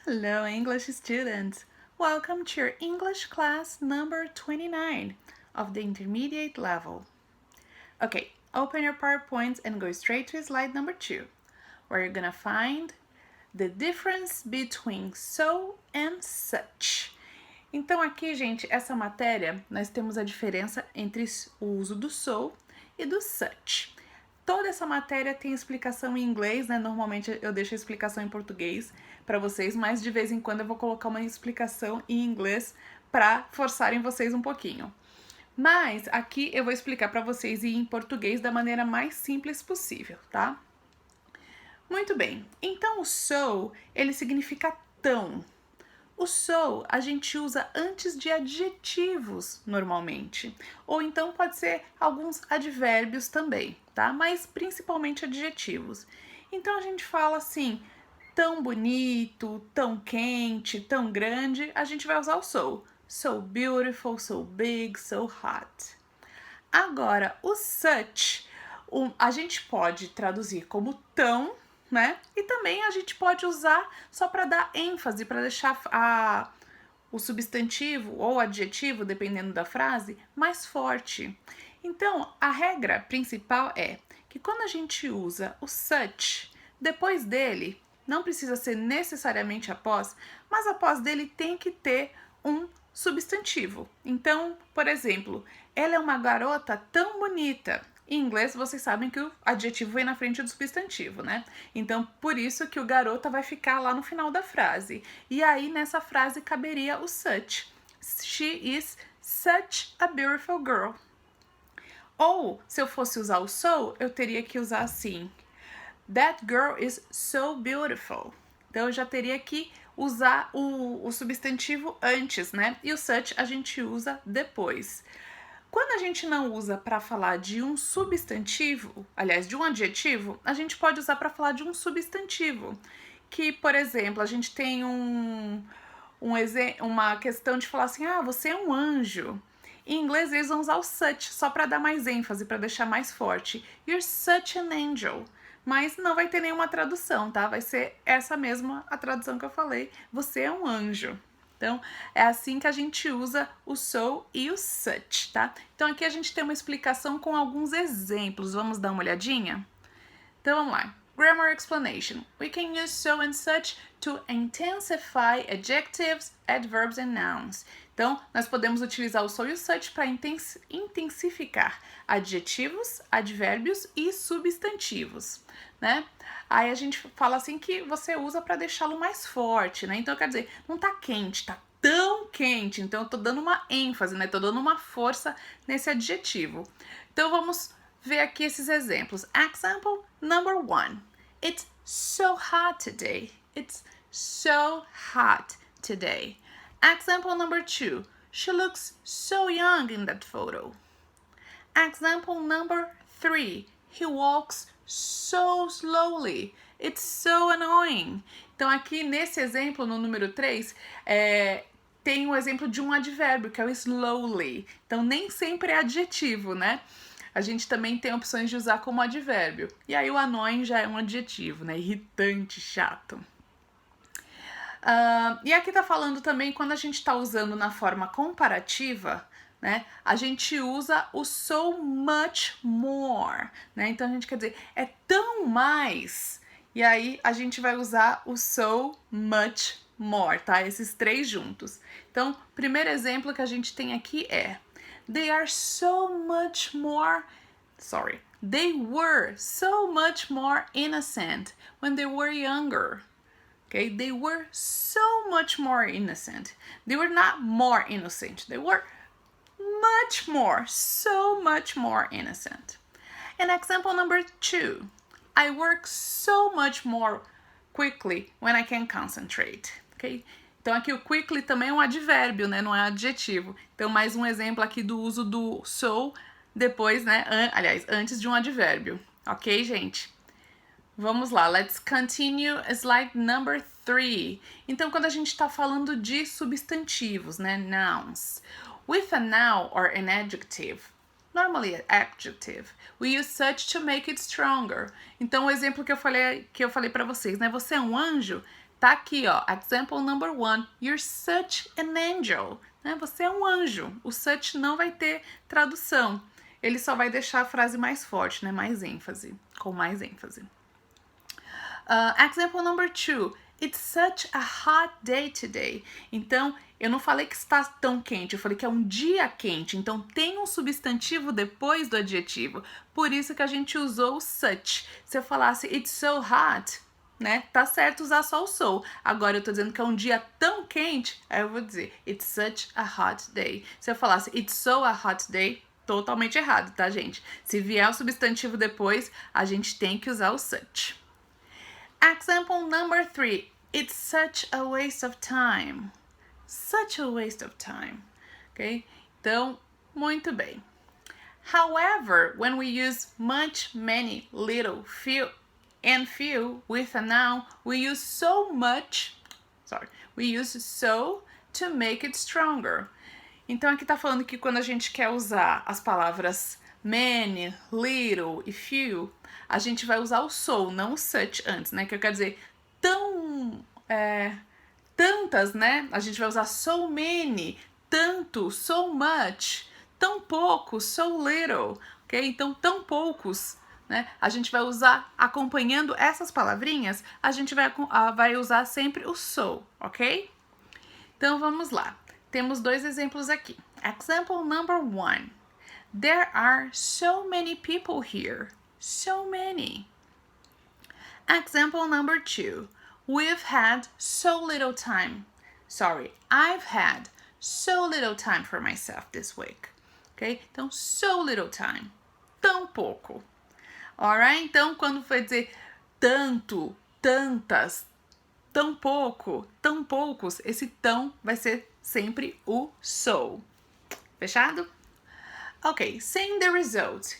Hello, English students! Welcome to your English class number 29 of the intermediate level. Okay, open your PowerPoints and go straight to slide number 2, where you're gonna find the difference between so and such. Então aqui, gente, essa matéria, nós temos a diferença entre o uso do so e do such. Toda essa matéria tem explicação em inglês, né? Normalmente eu deixo a explicação em português para vocês, mas de vez em quando eu vou colocar uma explicação em inglês para forçarem vocês um pouquinho. Mas aqui eu vou explicar para vocês em português da maneira mais simples possível, tá? Muito bem. Então o so, ele significa tão. O so a gente usa antes de adjetivos normalmente, ou então pode ser alguns advérbios também, tá? Mas principalmente adjetivos. Então a gente fala assim, tão bonito, tão quente, tão grande, a gente vai usar o so. So beautiful, so big, so hot. Agora, o such, a gente pode traduzir como tão, né? E também a gente pode usar só para dar ênfase, para deixar o substantivo ou adjetivo, dependendo da frase, mais forte. Então, a regra principal é que quando a gente usa o such, depois dele, não precisa ser necessariamente após, mas após dele tem que ter um substantivo. Então, por exemplo, ela é uma garota tão bonita. Em inglês, vocês sabem que o adjetivo vem na frente do substantivo, né? Então, por isso que o garota vai ficar lá no final da frase. E aí, nessa frase, caberia o such. She is such a beautiful girl. Ou, se eu fosse usar o so, eu teria que usar assim. That girl is so beautiful. Então, eu já teria que usar o substantivo antes, né? E o such a gente usa depois. Quando a gente não usa para falar de um substantivo, aliás, de um adjetivo, a gente pode usar para falar de um substantivo. Que, por exemplo, a gente tem uma questão de falar assim, você é um anjo. Em inglês, eles vão usar o such, só para dar mais ênfase, para deixar mais forte. You're such an angel. Mas não vai ter nenhuma tradução, tá? Vai ser essa mesma a tradução que eu falei. Você é um anjo. Então, é assim que a gente usa o so e o such, tá? Então, aqui a gente tem uma explicação com alguns exemplos. Vamos dar uma olhadinha? Então, vamos lá. Grammar explanation. We can use so and such to intensify adjectives, adverbs and nouns. Então, nós podemos utilizar o so e o such para intensificar adjetivos, advérbios e substantivos, né? Aí a gente fala assim que você usa para deixá-lo mais forte, né? Então, quer dizer, não tá quente, tá tão quente. Então, eu tô dando uma ênfase, né? Tô dando uma força nesse adjetivo. Então, vamos ver aqui esses exemplos. Example number 1. It's so hot today. It's so hot today. Example number 2. She looks so young in that photo. Example number 3. He walks so slowly. It's so annoying. Então, aqui nesse exemplo, no número 3, tem o exemplo de um advérbio, que é o slowly. Então, nem sempre é adjetivo, né? A gente também tem opções de usar como advérbio. E aí o annoying já é um adjetivo, né? Irritante, chato. E aqui tá falando também quando a gente tá usando na forma comparativa, né? A gente usa o so much more, né? Então a gente quer dizer, é tão mais. E aí a gente vai usar o so much more, tá? Esses três juntos. Então, o primeiro exemplo que a gente tem aqui é They were so much more innocent when they were younger. Okay, they were so much more innocent. They were not more innocent. They were much more, so much more innocent. And example number 2. I work so much more quickly when I can concentrate. Okay? Então, aqui o quickly também é um advérbio, né? Não é adjetivo. Então, mais um exemplo aqui do uso do so depois, né? Aliás, antes de um advérbio. Ok, gente? Vamos lá, let's continue slide number 3. Então, quando a gente está falando de substantivos, né? Nouns. With a noun or an adjective, normally an adjective, we use such to make it stronger. Então, o exemplo que eu falei para vocês, né? Você é um anjo? tá aqui, ó, example number 1, you're such an angel, né? Você é um anjo. O such não vai ter tradução. Ele só vai deixar a frase mais forte, né? Mais ênfase, com mais ênfase. Example number 2, it's such a hot day today. Então, eu não falei que está tão quente, eu falei que é um dia quente. Então, tem um substantivo depois do adjetivo. Por isso que a gente usou o such. Se eu falasse it's so hot, né? Tá certo usar só o so. Agora eu tô dizendo que é um dia tão quente, aí eu vou dizer it's such a hot day. Se eu falasse it's so a hot day, totalmente errado, tá, gente? Se vier o substantivo depois, a gente tem que usar o such. Example number 3, it's such a waste of time. Such a waste of time. Ok? Então, muito bem. However, when we use much, many, little, few, and few with a noun, we use we use so to make it stronger. Então aqui tá falando que quando a gente quer usar as palavras many, little e few, a gente vai usar o so, não o such antes, né? Que eu quero dizer tantas, né? A gente vai usar so many, tanto, so much, tão pouco, so little, ok? Então, tão poucos, né? A gente vai usar, acompanhando essas palavrinhas, a gente vai usar sempre o so, ok? Então, vamos lá. Temos 2 exemplos aqui. Example number 1. There are so many people here. So many. Example number 2. We've had so little time. I've had so little time for myself this week. Ok? Então, so little time. Tão pouco. Alright? Então, quando for dizer tanto, tantas, tão pouco, tão poucos, esse tão vai ser sempre o so. Fechado? Ok, saying the result.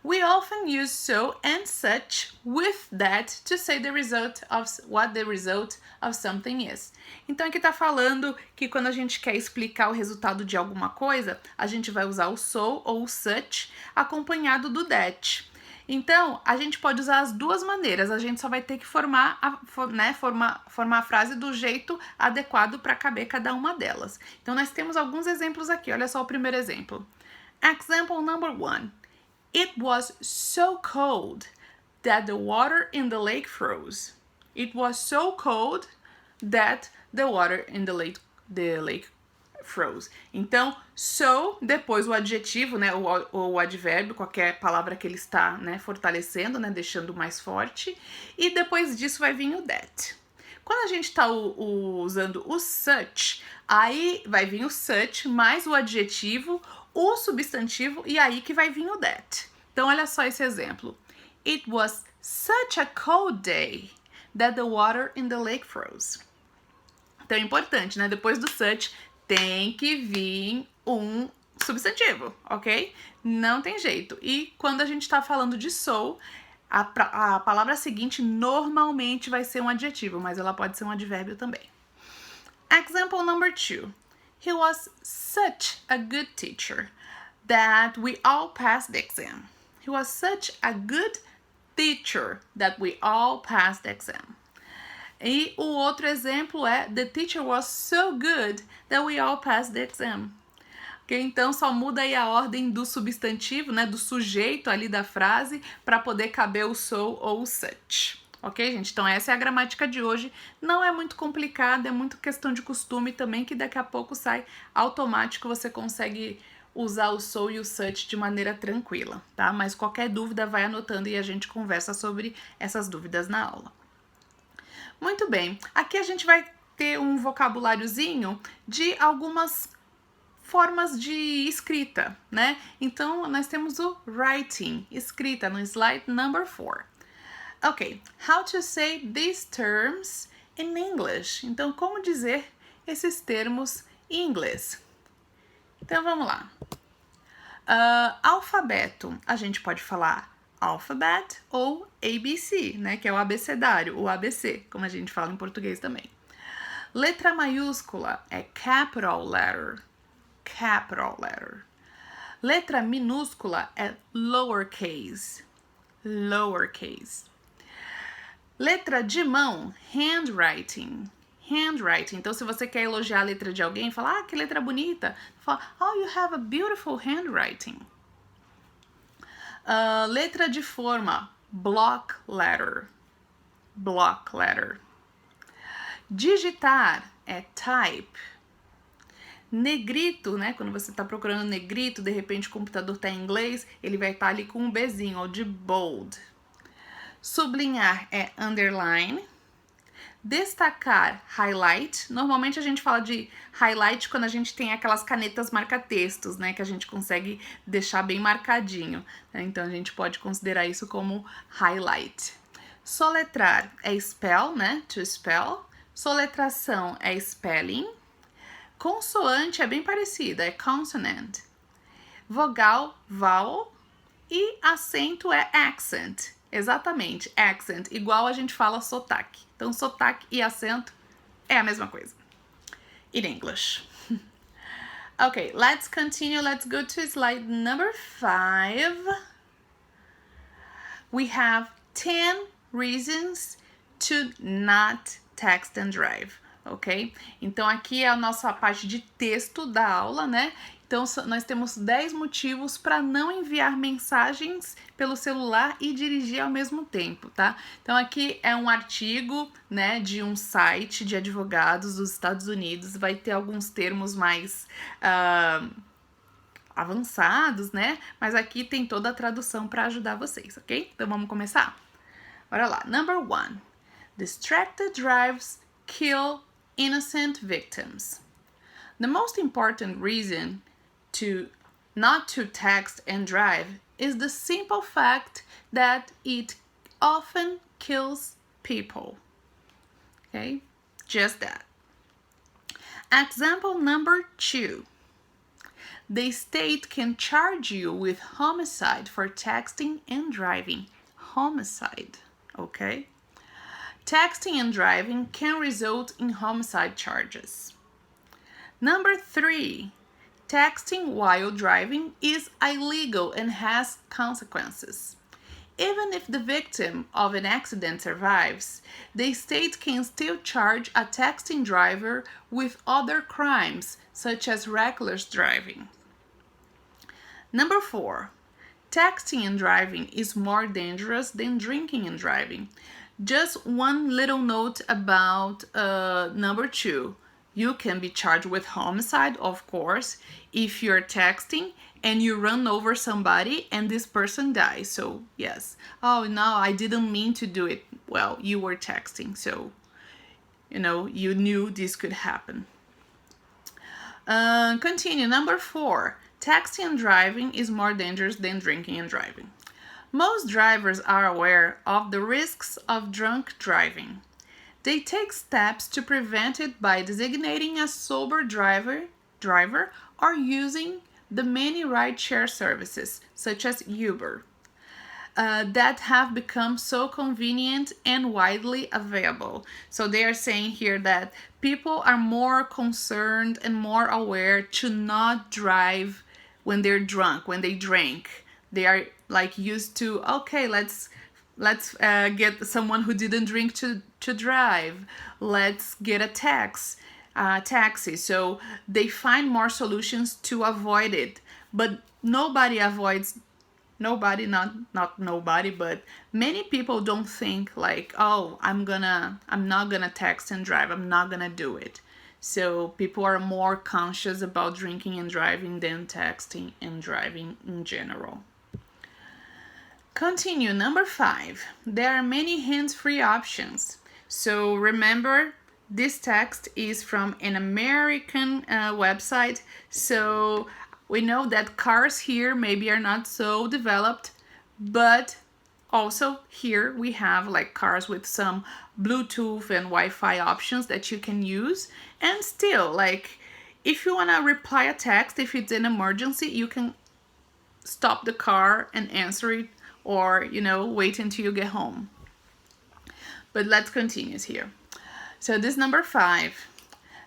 We often use so and such with that to say the result of what the result of something is. Então aqui tá falando que quando a gente quer explicar o resultado de alguma coisa, a gente vai usar o so ou o such acompanhado do that. Então, a gente pode usar as duas maneiras, a gente só vai ter que formar a frase do jeito adequado para caber cada uma delas. Então, nós temos alguns exemplos aqui, olha só o primeiro exemplo. Example number 1. It was so cold that the water in the lake froze. It was so cold that the water in the lake froze. Então, so, depois o adjetivo, né, ou o advérbio, qualquer palavra que ele está, né, fortalecendo, né, deixando mais forte, e depois disso vai vir o that. Quando a gente está usando o such, aí vai vir o such mais o adjetivo, o substantivo, e aí que vai vir o that. Então, olha só esse exemplo. It was such a cold day that the water in the lake froze. Então, é importante, né, depois do such, tem que vir um substantivo, ok? Não tem jeito. E quando a gente está falando de so, a palavra seguinte normalmente vai ser um adjetivo, mas ela pode ser um advérbio também. Example number 2. He was such a good teacher that we all passed the exam. He was such a good teacher that we all passed the exam. E o outro exemplo é the teacher was so good that we all passed the exam. Okay? Então, só muda aí a ordem do substantivo, né, do sujeito ali da frase para poder caber o so ou o such. Ok, gente? Então, essa é a gramática de hoje. Não é muito complicada, é muito questão de costume também, que daqui a pouco sai automático, você consegue usar o so e o such de maneira tranquila, tá? Mas qualquer dúvida, vai anotando e a gente conversa sobre essas dúvidas na aula. Muito bem, aqui a gente vai ter um vocabuláriozinho de algumas formas de escrita, né? Então, nós temos o writing, escrita, no slide number 4. Ok, how to say these terms in English. Então, como dizer esses termos em inglês? Então, vamos lá. Alfabeto, a gente pode falar alphabet ou ABC, né, que é o abecedário, o ABC, como a gente fala em português também. Letra maiúscula é capital letter, capital letter. Letra minúscula é lowercase, lowercase. Letra de mão, handwriting. Handwriting. Então, se você quer elogiar a letra de alguém, fala, que letra bonita. Fala, oh, you have a beautiful handwriting. Letra de forma, block letter. Block letter. Digitar é type. Negrito, né? Quando você está procurando negrito, de repente o computador está em inglês, ele vai estar ali com um Bzinho, ó, de bold. Sublinhar é underline. Destacar, highlight. Normalmente a gente fala de highlight quando a gente tem aquelas canetas marca-textos, né? Que a gente consegue deixar bem marcadinho. Então a gente pode considerar isso como highlight. Soletrar é spell, né? To spell. Soletração é spelling. Consoante é bem parecida, é consonant. Vogal, vowel. E acento é accent. Exatamente, accent, igual a gente fala sotaque. Então, sotaque e acento é a mesma coisa. In English. Okay, let's continue. Let's go to slide number 5. We have 10 reasons to not text and drive. Ok? Então, aqui é a nossa parte de texto da aula, né? Então, nós temos 10 motivos para não enviar mensagens pelo celular e dirigir ao mesmo tempo, tá? Então, aqui é um artigo, né, de um site de advogados dos Estados Unidos. Vai ter alguns termos mais avançados, né? Mas aqui tem toda a tradução para ajudar vocês, ok? Então, vamos começar? Bora lá. Number 1. Distracted drives kill innocent victims. The most important reason to not to text and drive is the simple fact that it often kills people. Okay? Just that. Example number 2. The state can charge you with homicide for texting and driving. Homicide, okay? Texting and driving can result in homicide charges. Number 3, texting while driving is illegal and has consequences. Even if the victim of an accident survives, the state can still charge a texting driver with other crimes, such as reckless driving. Number 4, texting and driving is more dangerous than drinking and driving. Just one little note about number 2. You can be charged with homicide, of course, if you're texting and you run over somebody and this person dies. So, yes. Oh, no, I didn't mean to do it. Well, you were texting, so, you knew this could happen. Continue. Number 4. Texting and driving is more dangerous than drinking and driving. Most drivers are aware of the risks of drunk driving. They take steps to prevent it by designating a sober driver or using the many ride-share services, such as Uber, that have become so convenient and widely available. So they are saying here that people are more concerned and more aware to not drive when they're drunk, when they drink. They are like used to, okay, let's get someone who didn't drink to drive. Let's get a taxi. So they find more solutions to avoid it. But nobody avoids, not nobody, but many people don't think like, oh, I'm not gonna text and drive. I'm not gonna do it. So people are more conscious about drinking and driving than texting and driving in general. Continue. Number 5. There are many hands-free options. So remember, this text is from an American website. So we know that cars here maybe are not so developed, but also here we have like cars with some Bluetooth and Wi-Fi options that you can use. And still, like, if you want to reply a text, if it's an emergency, you can stop the car and answer it, or, wait until you get home. But let's continue here. So this number 5.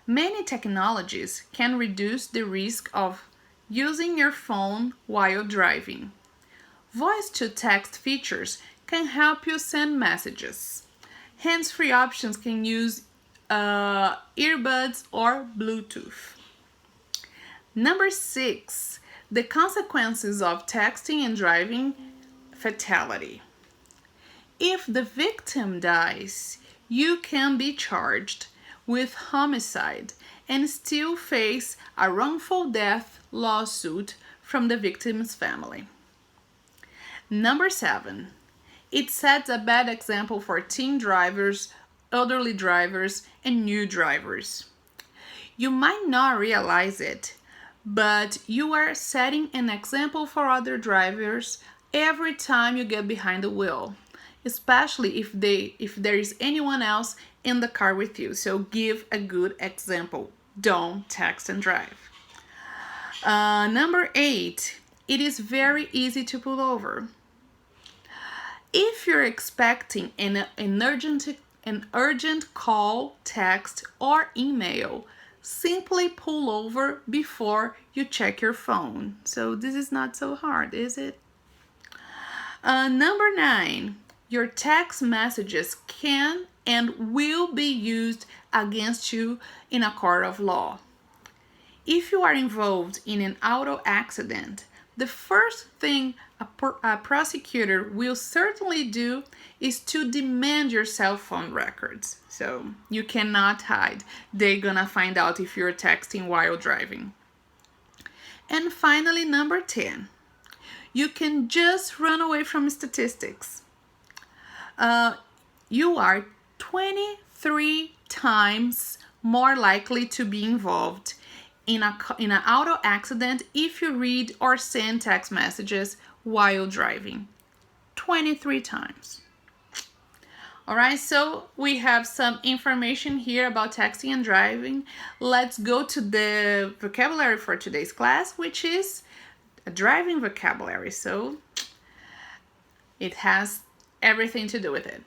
Many technologies can reduce the risk of using your phone while driving. Voice-to-text features can help you send messages. Hands-free options can use earbuds or Bluetooth. Number 6, the consequences of texting and driving fatality. If the victim dies, you can be charged with homicide and still face a wrongful death lawsuit from the victim's family. Number 7, it sets a bad example for teen drivers, elderly drivers, and new drivers. You might not realize it, but you are setting an example for other drivers every time you get behind the wheel, especially if there is anyone else in the car with you. So give a good example. Don't text and drive. Number 8, it is very easy to pull over. If you're expecting an urgent call, text, or email, simply pull over before you check your phone. So this is not so hard, is it? Number 9, your text messages can and will be used against you in a court of law. If you are involved in an auto accident, the first thing a prosecutor will certainly do is to demand your cell phone records. So you cannot hide. They're gonna find out if you're texting while driving. And finally, number 10, you can just run away from statistics. You are 23 times more likely to be involved in an auto accident if you read or send text messages while driving. 23 times. All right, so we have some information here about texting and driving. Let's go to the vocabulary for today's class, which is a driving vocabulary. So it has everything to do with it.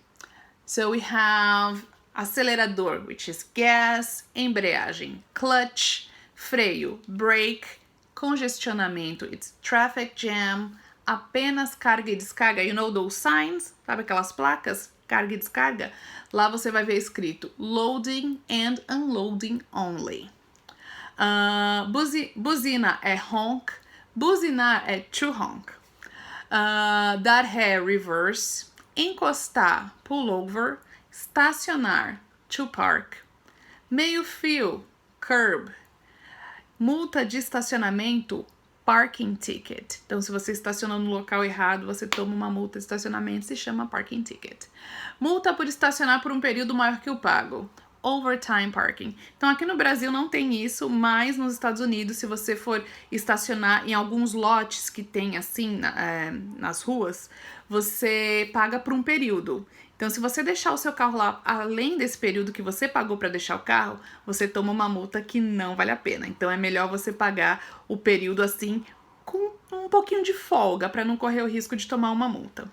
So we have acelerador, which is gas, embreagem, clutch, freio, brake, congestionamento, it's traffic jam, apenas carga e descarga, you know those signs? Sabe aquelas placas? Carga e descarga? Lá você vai ver escrito loading and unloading only. Buzina é honk, buzinar é to honk. Dar ré, reverse, encostar, pull over, estacionar, to park, meio fio, curb, multa de estacionamento, parking ticket. Então, se você estacionou no local errado, você toma uma multa de estacionamento, se chama parking ticket. Multa por estacionar por um período maior que o pago, overtime parking. Então, aqui no Brasil não tem isso, mas nos Estados Unidos, se você for estacionar em alguns lotes que tem assim nas ruas, você paga por um período. Então, se você deixar o seu carro lá além desse período que você pagou para deixar o carro, você toma uma multa que não vale a pena. Então, é melhor você pagar o período assim com um pouquinho de folga para não correr o risco de tomar uma multa.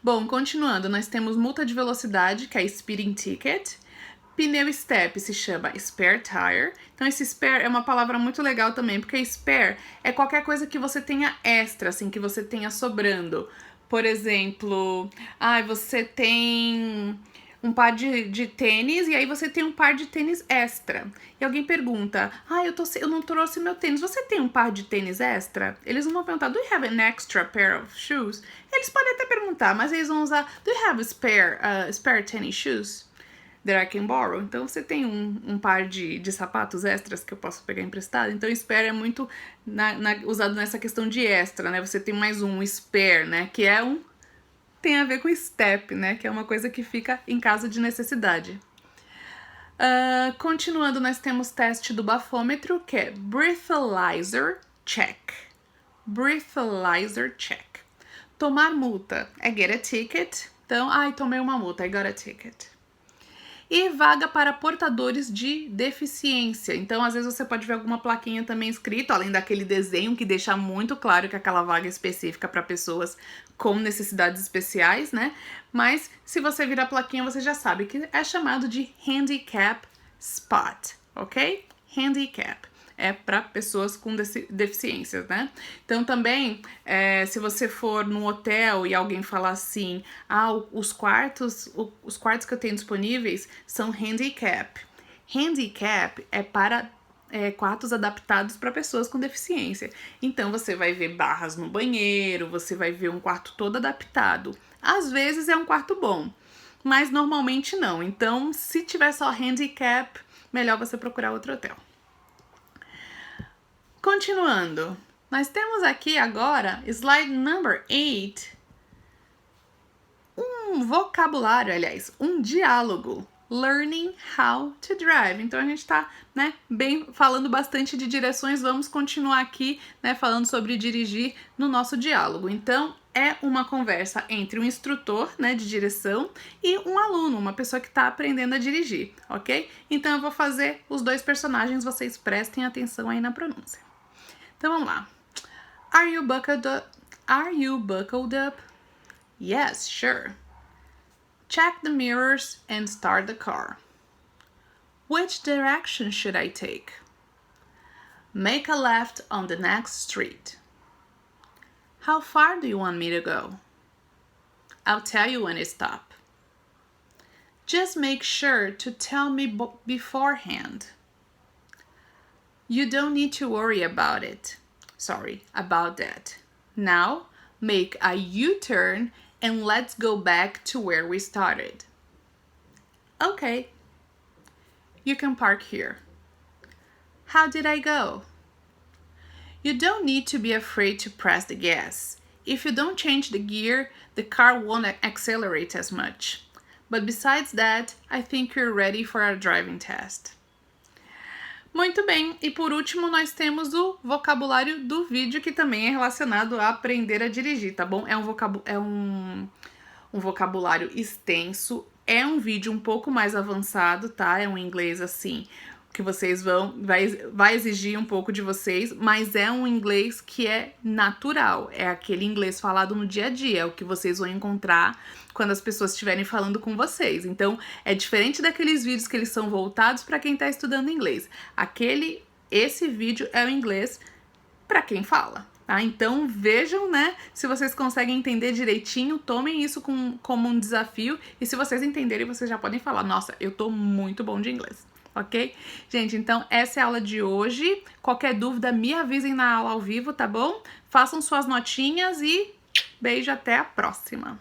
Bom, continuando, nós temos multa de velocidade, que é speeding ticket. Pneu step se chama spare tire. Então, esse spare é uma palavra muito legal também, porque spare é qualquer coisa que você tenha extra, assim, que você tenha sobrando. Por exemplo, você tem um par de tênis e aí você tem um par de tênis extra. E alguém pergunta, eu não trouxe meu tênis, você tem um par de tênis extra? Eles não vão perguntar, do you have an extra pair of shoes? Eles podem até perguntar, mas eles vão usar, do you have spare tennis shoes that I can borrow? Então, você tem um par de sapatos extras que eu posso pegar emprestado? Então, spare é muito usado nessa questão de extra, né? Você tem mais um spare, né? Que tem a ver com step, né? Que é uma coisa que fica em caso de necessidade. Continuando, nós temos teste do bafômetro, que é breathalyzer check. Breathalyzer check. Tomar multa é get a ticket. Então, tomei uma multa, I got a ticket. E vaga para portadores de deficiência. Então, às vezes você pode ver alguma plaquinha também escrita, além daquele desenho que deixa muito claro que aquela vaga é específica para pessoas com necessidades especiais, né? Mas, se você vir a plaquinha, você já sabe que é chamado de handicap spot, ok? Handicap. é para pessoas com deficiências, né? Então também, se você for num hotel e alguém falar assim, os quartos que eu tenho disponíveis são handicap. Handicap é para quartos adaptados para pessoas com deficiência. Então você vai ver barras no banheiro, você vai ver um quarto todo adaptado. Às vezes é um quarto bom, mas normalmente não. Então, se tiver só handicap, melhor você procurar outro hotel. Continuando, nós temos aqui agora, slide number 8, um vocabulário, aliás, um diálogo. Learning how to drive. Então a gente tá, né, falando bastante de direções. Vamos continuar aqui, né, falando sobre dirigir no nosso diálogo. Então é uma conversa entre um instrutor, né, de direção e um aluno, uma pessoa que está aprendendo a dirigir, ok? Então eu vou fazer os dois personagens, vocês prestem atenção aí na pronúncia. Então vamos lá. Are you buckled up? Are you buckled up? Yes, sure. Check the mirrors and start the car. Which direction should I take? Make a left on the next street. How far do you want me to go? I'll tell you when to stop. Just make sure to tell me beforehand. You don't need to worry about that. Now, make a U-turn and let's go back to where we started. Okay. You can park here. How did I go? You don't need to be afraid to press the gas. If you don't change the gear, the car won't accelerate as much. But besides that, I think you're ready for our driving test. Muito bem, e por último nós temos o vocabulário do vídeo, que também é relacionado a aprender a dirigir, tá bom? É um vocabulário extenso, é um vídeo um pouco mais avançado, tá? É um inglês assim, que vocês vai exigir um pouco de vocês, mas é um inglês que é natural, é aquele inglês falado no dia a dia, é o que vocês vão encontrar quando as pessoas estiverem falando com vocês. Então, é diferente daqueles vídeos que eles são voltados para quem está estudando inglês. Esse vídeo é o inglês para quem fala, tá? Então, vejam, né, se vocês conseguem entender direitinho, tomem isso como um desafio, e se vocês entenderem, vocês já podem falar, nossa, eu tô muito bom de inglês. Ok? Gente, então essa é a aula de hoje. Qualquer dúvida, me avisem na aula ao vivo, tá bom? Façam suas notinhas e beijo, até a próxima!